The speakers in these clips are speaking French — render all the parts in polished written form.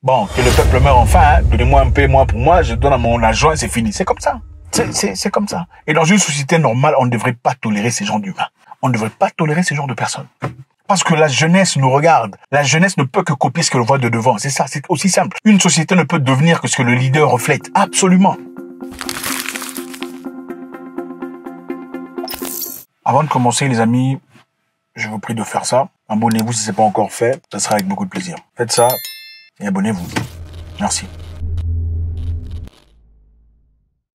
Bon, que le peuple meure enfin, hein. Donnez-moi un peu, moi pour moi, je donne à mon adjoint, c'est fini. C'est comme ça. C'est comme ça. Et dans une société normale, on ne devrait pas tolérer ces gens d'humains. On ne devrait pas tolérer ce genre de personnes. Parce que la jeunesse nous regarde. La jeunesse ne peut que copier ce qu'elle voit de devant. C'est ça, c'est aussi simple. Une société ne peut devenir que ce que le leader reflète. Absolument. Avant de commencer, les amis, je vous prie de faire ça. Abonnez-vous si ce n'est pas encore fait. Ça sera avec beaucoup de plaisir. Faites ça et abonnez-vous. Merci.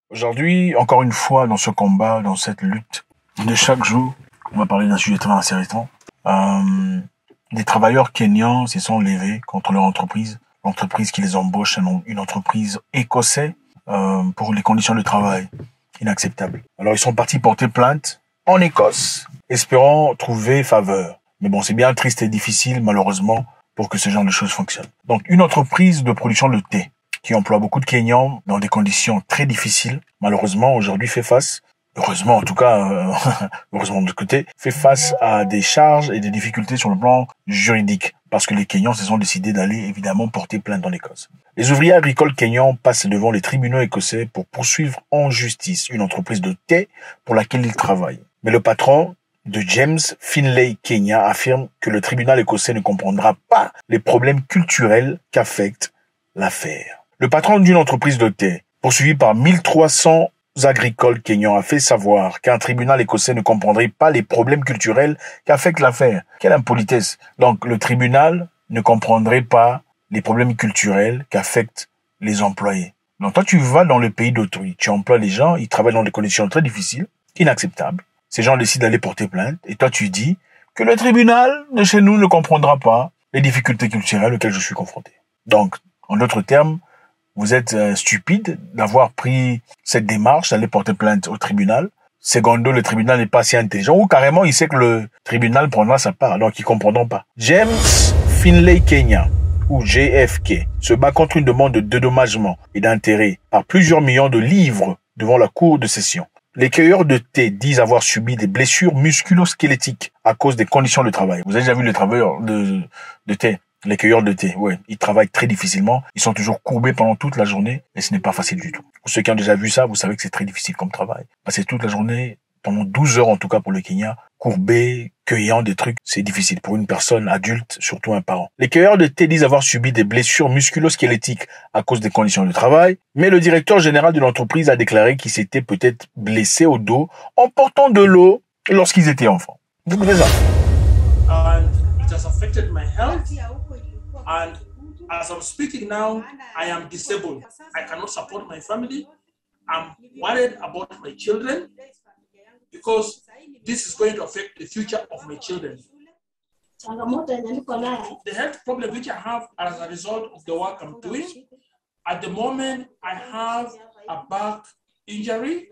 Aujourd'hui, encore une fois, dans ce combat, dans cette lutte de chaque jour, on va parler d'un sujet très intéressant. Des travailleurs kenyans se sont levés contre leur entreprise. L'entreprise qui les embauche, une entreprise écossaise, pour les conditions de travail inacceptables. Alors, ils sont partis porter plainte en Écosse, espérant trouver faveur. Mais bon, c'est bien triste et difficile, malheureusement, pour que ce genre de choses fonctionnent. Donc, une entreprise de production de thé qui emploie beaucoup de Kenyans dans des conditions très difficiles, malheureusement, aujourd'hui fait face, heureusement en tout cas, heureusement de l'autre côté, fait face à des charges et des difficultés sur le plan juridique, parce que les Kenyans se sont décidés d'aller évidemment porter plainte en Écosse. Les ouvriers agricoles kenyans passent devant les tribunaux écossais pour poursuivre en justice une entreprise de thé pour laquelle ils travaillent. Mais le patron de James Finlay Kenya affirme que le tribunal écossais ne comprendra pas les problèmes culturels qu'affecte l'affaire. Le patron d'une entreprise de thé, poursuivi par 1300 agricoles kenyans, a fait savoir qu'un tribunal écossais ne comprendrait pas les problèmes culturels qu'affecte l'affaire. Quelle impolitesse! Donc, le tribunal ne comprendrait pas les problèmes culturels qu'affectent les employés. Donc, toi, tu vas dans le pays d'autrui, tu emploies les gens, ils travaillent dans des conditions très difficiles, inacceptables. Ces gens décident d'aller porter plainte, et toi, tu dis que le tribunal de chez nous ne comprendra pas les difficultés culturelles auxquelles je suis confronté. Donc, en d'autres termes, vous êtes stupide d'avoir pris cette démarche d'aller porter plainte au tribunal. Secondo, le tribunal n'est pas si intelligent, ou carrément, il sait que le tribunal prendra sa part, donc ils comprendront pas. James Finlay Kenya, ou JFK, se bat contre une demande de dédommagement et d'intérêt par plusieurs millions de livres devant la cour de session. Les cueilleurs de thé disent avoir subi des blessures musculo-squelettiques à cause des conditions de travail. Vous avez déjà vu les travailleurs de thé? Les cueilleurs de thé, ouais, ils travaillent très difficilement. Ils sont toujours courbés pendant toute la journée et ce n'est pas facile du tout. Pour ceux qui ont déjà vu ça, vous savez que c'est très difficile comme travail. Passer toute la journée, pendant 12 heures en tout cas pour le Kenya, courbé, cueillant des trucs, c'est difficile pour une personne adulte, surtout un parent. Les cueilleurs de thé disent avoir subi des blessures musculo-squelettiques à cause des conditions de travail, mais le directeur général de l'entreprise a déclaré qu'il s'était peut-être blessé au dos en portant de l'eau lorsqu'ils étaient enfants. Vous écoutez ça? And it has affected my health. And as I'm speaking now, I am disabled. I cannot support my family. I'm worried about my children because this is going to affect the future of my children. The health problem which I have as a result of the work I'm doing, at the moment I have a back injury.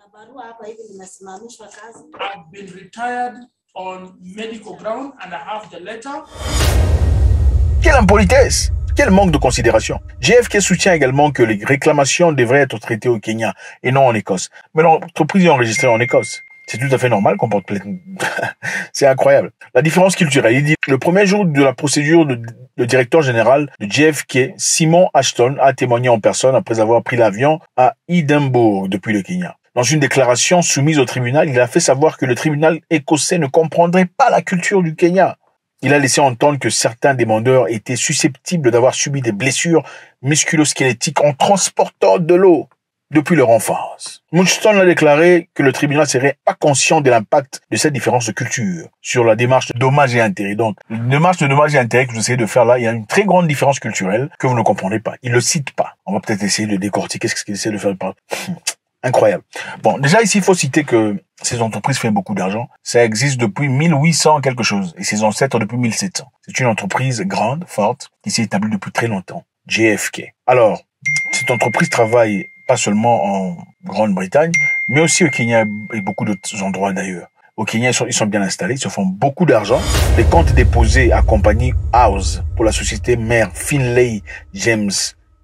I've been retired on medical ground and I have the letter. Quelle impolitesse! Quel manque de considération! JFK soutient également que les réclamations devraient être traitées au Kenya et non en Écosse. Mais l'entreprise est enregistrée en Écosse. C'est tout à fait normal qu'on porte plainte. C'est incroyable. La différence culturelle. Il dit, le premier jour de la procédure, le directeur général de JFK, Simon Ashton, a témoigné en personne après avoir pris l'avion à Édimbourg depuis le Kenya. Dans une déclaration soumise au tribunal, il a fait savoir que le tribunal écossais ne comprendrait pas la culture du Kenya. Il a laissé entendre que certains demandeurs étaient susceptibles d'avoir subi des blessures musculo-squelettiques en transportant de l'eau depuis leur enfance. Ashton a déclaré que le tribunal serait pas conscient de l'impact de cette différence de culture sur la démarche de dommages et intérêts. Donc, la démarche de dommages et intérêts que vous essayez de faire là, il y a une très grande différence culturelle que vous ne comprendrez pas. Il le cite pas. On va peut-être essayer de décortiquer ce qu'il essaie de faire. Incroyable. Bon, déjà ici, il faut citer que ces entreprises font beaucoup d'argent. Ça existe depuis 1800 quelque chose et ses ancêtres depuis 1700. C'est une entreprise grande, forte, qui s'est établie depuis très longtemps. JFK. Alors, cette entreprise travaille pas seulement en Grande-Bretagne, mais aussi au Kenya et beaucoup d'autres endroits d'ailleurs. Au Kenya, ils sont bien installés, ils se font beaucoup d'argent. Les comptes déposés à Company House pour la société mère Finlay James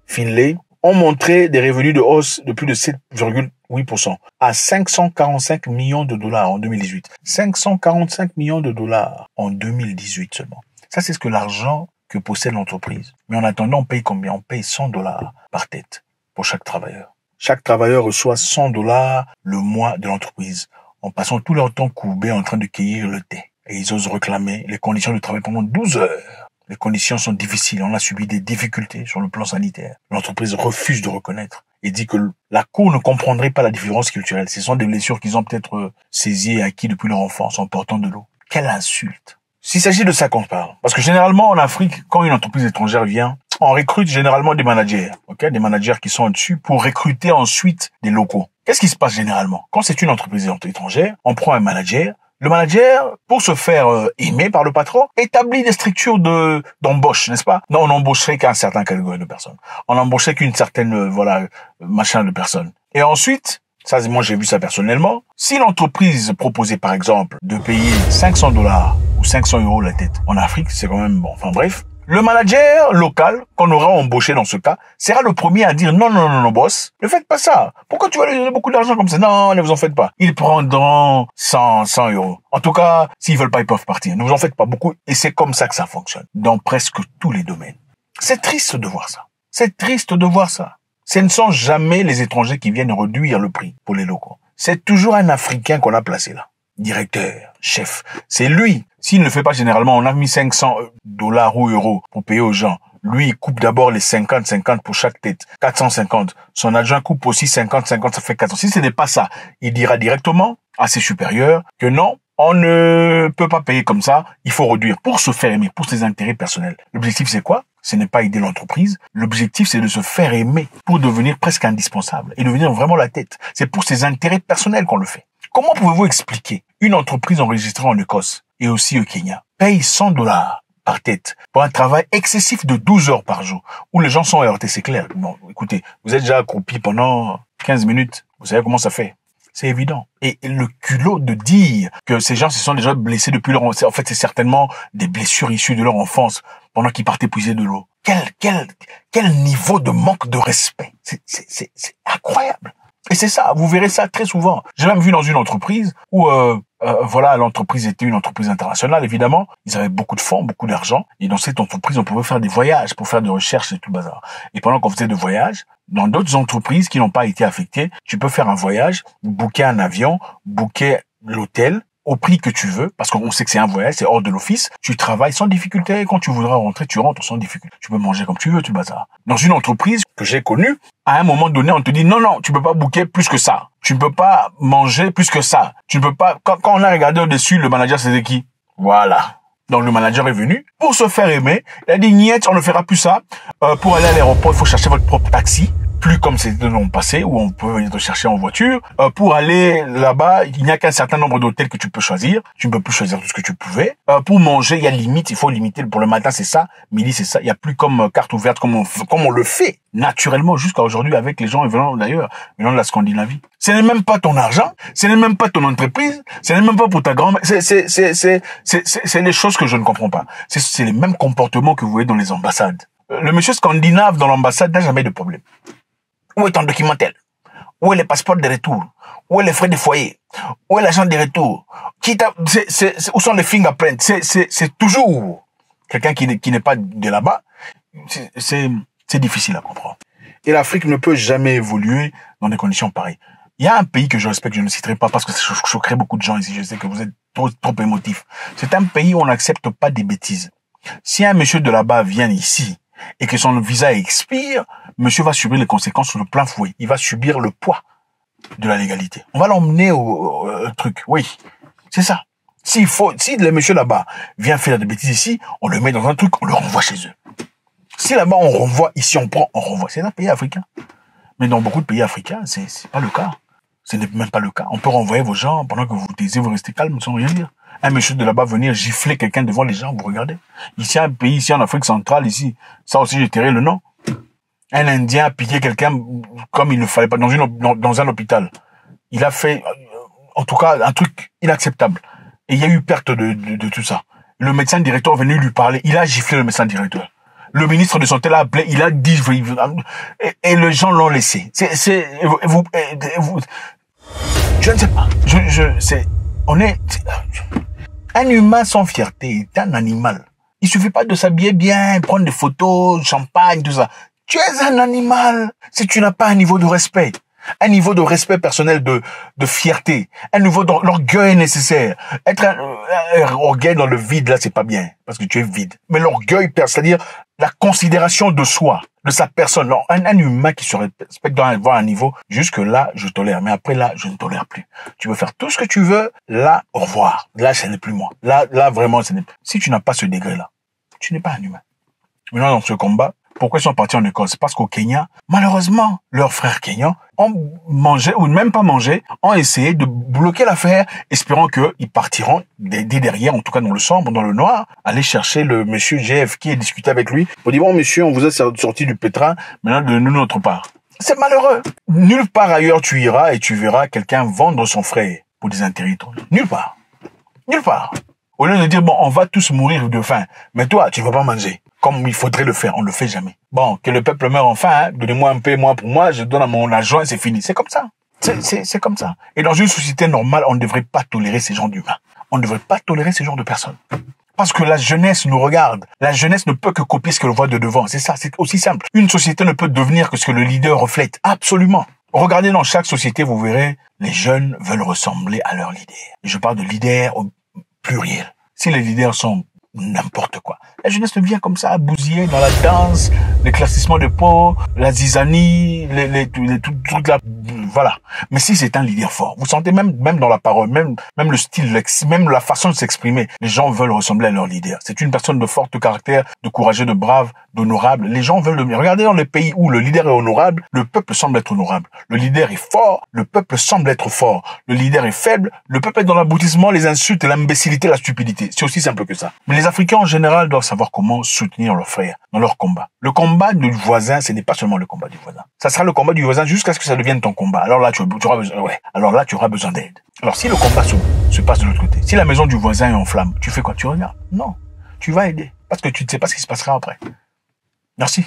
Finlay ont montré des revenus de hausse de plus de 7,8% à 545 millions de dollars en 2018. 545 millions de dollars en 2018 seulement. Ça, c'est ce que l'argent que possède l'entreprise. Mais en attendant, on paye combien? On paye 100 $ par tête pour chaque travailleur. Chaque travailleur reçoit 100 $ le mois de l'entreprise, en passant tout leur temps courbé en train de cueillir le thé. Et ils osent réclamer les conditions de travail pendant 12 heures. Les conditions sont difficiles. On a subi des difficultés sur le plan sanitaire. L'entreprise refuse de reconnaître et dit que la Cour ne comprendrait pas la différence culturelle. Ce sont des blessures qu'ils ont peut-être saisies et acquises depuis leur enfance en portant de l'eau. Quelle insulte! S'il s'agit de ça qu'on parle, parce que généralement en Afrique, quand une entreprise étrangère vient, on recrute généralement des managers, des managers qui sont au-dessus pour recruter ensuite des locaux. Qu'est-ce qui se passe généralement? Quand c'est une entreprise étrangère, on prend un manager. Le manager, pour se faire aimer par le patron, établit des structures d'embauche, n'est-ce pas? Non, on n'embaucherait qu'un certain catégorie de personnes. On n'embaucherait qu'une certaine, machin de personnes. Et ensuite, ça, moi j'ai vu ça personnellement, si l'entreprise proposait par exemple de payer 500 $ ou 500 € la tête, en Afrique, c'est quand même bon, enfin bref, le manager local qu'on aura embauché dans ce cas sera le premier à dire non, boss, ne faites pas ça. Pourquoi tu vas lui donner beaucoup d'argent comme ça? Non, ne vous en faites pas. Ils prendront 100 €. En tout cas, s'ils veulent pas, ils peuvent partir. Ne vous en faites pas beaucoup. Et c'est comme ça que ça fonctionne dans presque tous les domaines. C'est triste de voir ça. C'est triste de voir ça. Ce ne sont jamais les étrangers qui viennent réduire le prix pour les locaux. C'est toujours un Africain qu'on a placé là. Directeur, chef. C'est lui. S'il ne le fait pas généralement, on a mis 500 $ ou euros pour payer aux gens. Lui, il coupe d'abord les 50 pour chaque tête. 450. Son adjoint coupe aussi 50, ça fait 400. Si ce n'est pas ça, il dira directement à ses supérieurs que non, on ne peut pas payer comme ça. Il faut réduire pour se faire aimer, pour ses intérêts personnels. L'objectif, c'est quoi? Ce n'est pas aider l'entreprise. L'objectif, c'est de se faire aimer pour devenir presque indispensable et devenir vraiment la tête. C'est pour ses intérêts personnels qu'on le fait. Comment pouvez-vous expliquer une entreprise enregistrée en Écosse et aussi au Kenya paye 100 $ par tête pour un travail excessif de 12 heures par jour où les gens sont heurtés, c'est clair. Bon, écoutez, vous êtes déjà accroupi pendant 15 minutes. Vous savez comment ça fait? C'est évident. Et le culot de dire que ces gens se sont déjà blessés depuis leur enfance. En fait, c'est certainement des blessures issues de leur enfance pendant qu'ils partaient puiser de l'eau. Quel niveau de manque de respect. C'est incroyable. Et c'est ça, vous verrez ça très souvent. J'ai même vu dans une entreprise où, l'entreprise était une entreprise internationale, évidemment. Ils avaient beaucoup de fonds, beaucoup d'argent. Et dans cette entreprise, on pouvait faire des voyages pour faire des recherches et tout le bazar. Et pendant qu'on faisait des voyages, dans d'autres entreprises qui n'ont pas été affectées, tu peux faire un voyage, booker un avion, booker l'hôtel, au prix que tu veux, parce qu'on sait que c'est un voyage, c'est hors de l'office, tu travailles sans difficulté, et quand tu voudras rentrer, tu rentres sans difficulté. Tu peux manger comme tu veux, tu bazar. Dans une entreprise que j'ai connue, à un moment donné, on te dit non, tu peux pas booker plus que ça. Tu ne peux pas manger plus que ça. Tu ne peux pas, quand on a regardé au-dessus, le manager c'était qui? Voilà. Donc le manager est venu pour se faire aimer. Il a dit niet, on ne fera plus ça. Pour aller à l'aéroport, il faut chercher votre propre taxi. Plus comme c'était dans le passé, où on peut venir te chercher en voiture. Pour aller là-bas, il n'y a qu'un certain nombre d'hôtels que tu peux choisir. Tu ne peux plus choisir tout ce que tu pouvais. Pour manger, il y a limite, il faut limiter. Pour le matin, c'est ça. Midi, c'est ça. Il n'y a plus comme carte ouverte, comme on le fait naturellement jusqu'à aujourd'hui avec les gens venant d'ailleurs, venant de la Scandinavie. Ce n'est même pas ton argent, ce n'est même pas ton entreprise, ce n'est même pas pour ta grand-mère. C'est les choses que je ne comprends pas. C'est les mêmes comportements que vous voyez dans les ambassades. Le monsieur scandinave dans l'ambassade n'a jamais de problème. Où est ton documentaire? Où est le passeport de retour? Où est les frais de foyer? Où est l'agent de retour? Où sont les fingerprints? C'est toujours quelqu'un qui n'est pas de là-bas. C'est difficile à comprendre. Et l'Afrique ne peut jamais évoluer dans des conditions pareilles. Il y a un pays que je respecte, je ne citerai pas parce que ça choquerait beaucoup de gens ici. Je sais que vous êtes trop émotifs. C'est un pays où on n'accepte pas des bêtises. Si un monsieur de là-bas vient ici et que son visa expire, monsieur va subir les conséquences sur le plein fouet. Il va subir le poids de la légalité. On va l'emmener au truc. Oui, c'est ça. Si le monsieur là-bas vient faire des bêtises ici, on le met dans un truc, on le renvoie chez eux. Si là-bas on renvoie, ici on prend, on renvoie. C'est un pays africain. Mais dans beaucoup de pays africains, c'est pas le cas. Ce n'est même pas le cas. On peut renvoyer vos gens pendant que vous vous taisez, vous restez calme sans rien dire. Un monsieur de là-bas venir gifler quelqu'un devant les gens, vous regardez. Ici, un pays, ici en Afrique centrale, ici, ça aussi j'ai tiré le nom. Un Indien a piqué quelqu'un comme il ne fallait pas dans un hôpital. Il a fait, en tout cas, un truc inacceptable. Et il y a eu perte de tout ça. Le médecin directeur est venu lui parler. Il a giflé le médecin directeur. Le ministre de Santé l'a appelé. Il a dit, et les gens l'ont laissé. Je ne sais pas. Un humain sans fierté est un animal. Il suffit pas de s'habiller bien, prendre des photos, champagne, tout ça. Tu es un animal si tu n'as pas un niveau de respect. Un niveau de respect personnel, de fierté. Un niveau d'orgueil nécessaire. Être un orgueil dans le vide, là, c'est pas bien. Parce que tu es vide. Mais l'orgueil, c'est-à-dire la considération de soi, de sa personne. Alors, un humain qui se respecte doit avoir un niveau. Jusque là, je tolère. Mais après, là, je ne tolère plus. Tu veux faire tout ce que tu veux. Là, au revoir. Là, ce n'est plus moi. Là, vraiment, ce n'est plus. Si tu n'as pas ce degré-là, tu n'es pas un humain. Maintenant, dans ce combat, pourquoi ils sont partis en Écosse? C'est parce qu'au Kenya, malheureusement, leurs frères kenyans ont mangé, ou même pas mangé, ont essayé de bloquer l'affaire, espérant qu'ils partiront dès derrière, en tout cas dans le sombre, dans le noir, aller chercher le monsieur JFK et discuter avec lui pour dire, bon monsieur, on vous a sorti du pétrin, maintenant de nous notre part. C'est malheureux. Nulle part ailleurs tu iras et tu verras quelqu'un vendre son frère pour des intérêts. Nulle part. Nulle part. Au lieu de dire, bon, on va tous mourir de faim, mais toi, tu vas pas manger. Comme il faudrait le faire, on le fait jamais. Bon, que le peuple meure enfin, hein, donnez-moi un peu, moi pour moi, je donne à mon argent et c'est fini. C'est comme ça. C'est comme ça. Et dans une société normale, on ne devrait pas tolérer ces gens d'humains. On ne devrait pas tolérer ces genres de personnes. Parce que la jeunesse nous regarde. La jeunesse ne peut que copier ce qu'elle voit de devant. C'est ça, c'est aussi simple. Une société ne peut devenir que ce que le leader reflète. Absolument. Regardez dans chaque société, vous verrez, les jeunes veulent ressembler à leur leader. Et je parle de leader au pluriel. Si les leaders sont n'importe quoi. La jeunesse devient comme ça, bousillée dans la danse, l'éclaircissement de peau, la zizanie, les trucs là, voilà. Mais si c'est un leader fort, vous sentez même dans la parole, même le style, même la façon de s'exprimer, les gens veulent ressembler à leur leader. C'est une personne de fort caractère, de courageux, de brave, d'honorable. Les gens veulent le... Regardez dans les pays où le leader est honorable, le peuple semble être honorable. Le leader est fort, le peuple semble être fort. Le leader est faible, le peuple est dans l'aboutissement, les insultes, l'imbécilité, la stupidité. C'est aussi simple que ça. Mais les Africains en général doivent savoir comment soutenir leurs frères dans leur combat. Le combat du voisin, ce n'est pas seulement le combat du voisin. Ça sera le combat du voisin jusqu'à ce que ça devienne ton combat. Alors là, tu auras besoin, alors là, tu auras besoin d'aide. Alors si le combat se passe de l'autre côté, si la maison du voisin est en flammes, tu fais quoi? Tu regardes? Non. Tu vas aider. Parce que tu ne sais pas ce qui se passera après. Merci.